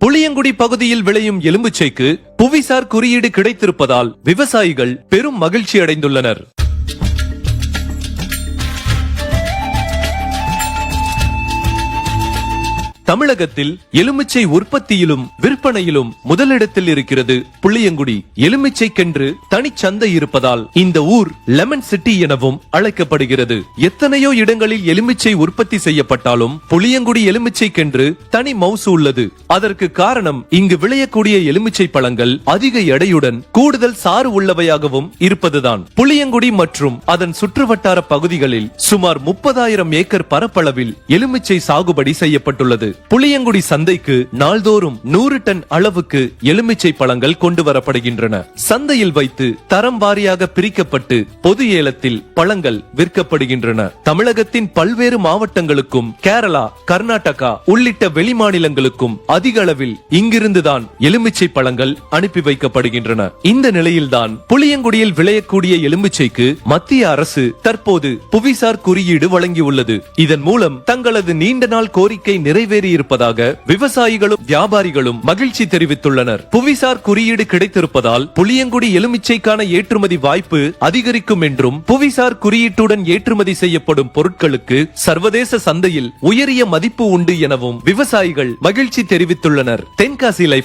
புளியங்குடி பகுதியில் விளையும் எலுமிச்சைக்கு புவிசார் குறியீடு கிடைத்திருப்பதால் விவசாயிகள் பெரும் மகிழ்ச்சி அடைந்துள்ளனர். தமிழகத்தில் எலுமிச்சை உற்பத்தியிலும் விற்பனையிலும் முதலிடத்தில் இருக்கிறது புளியங்குடி. எலுமிச்சைக்கென்று தனிச்சந்தை இருப்பதால் இந்த ஊர் லெமன் சிட்டி எனவும் அழைக்கப்படுகிறது. எத்தனையோ இடங்களில் எலுமிச்சை உற்பத்தி செய்யப்பட்டாலும் புளியங்குடி எலுமிச்சைக்கென்று தனி மவுசு உள்ளது. அதற்கு காரணம் இங்கு விளையக்கூடிய எலுமிச்சை பழங்கள் அதிக எடையுடன் கூடுதல் சாறு உள்ளவையாகவும் இருப்பதுதான். புளியங்குடி மற்றும் அதன் சுற்றுவட்டார பகுதிகளில் சுமார் 30,000 ஏக்கர் பரப்பளவில் எலுமிச்சை சாகுபடி செய்யப்பட்டுள்ளது. புளியங்குடி சந்தைக்கு நாள்தோறும் 100 டன் அளவுக்கு எலுமிச்சை பழங்கள் கொண்டு வரப்படுகின்றன. சந்தையில் வைத்து தரம் வாரியாக பிரிக்கப்பட்டு பொது ஏலத்தில் பழங்கள் விற்கப்படுகின்றன. தமிழகத்தின் பல்வேறு மாவட்டங்களுக்கும் கேரளா, கர்நாடகா உள்ளிட்ட வெளிமாநிலங்களுக்கும் அதிக அளவில் இங்கிருந்துதான் எலுமிச்சை பழங்கள் அனுப்பி வைக்கப்படுகின்றன. இந்த நிலையில்தான் புளியங்குடியில் விளையக்கூடிய எலுமிச்சைக்கு மத்திய அரசு தற்போது புவிசார் குறியீடு வழங்கியுள்ளது. இதன் மூலம் தங்களது நீண்ட நாள் கோரிக்கை நிறைவேறி இருப்பதாக விவசாயிகளும் வியாபாரிகளும் மகிழ்ச்சி தெரிவித்துள்ளனர். புவிசார் குறியீடு கிடைத்திருப்பதால் புளியங்குடி எலுமிச்சைக்கான ஏற்றுமதி வாய்ப்பு அதிகரிக்கும் என்றும் புவிசார் குறியீட்டுடன் ஏற்றுமதி செய்யப்படும் பொருட்களுக்கு சர்வதேச சந்தையில் உயரிய மதிப்பு உண்டு எனவும் விவசாயிகள் மகிழ்ச்சி தெரிவித்துள்ளனர். தென்காசி லைஃப்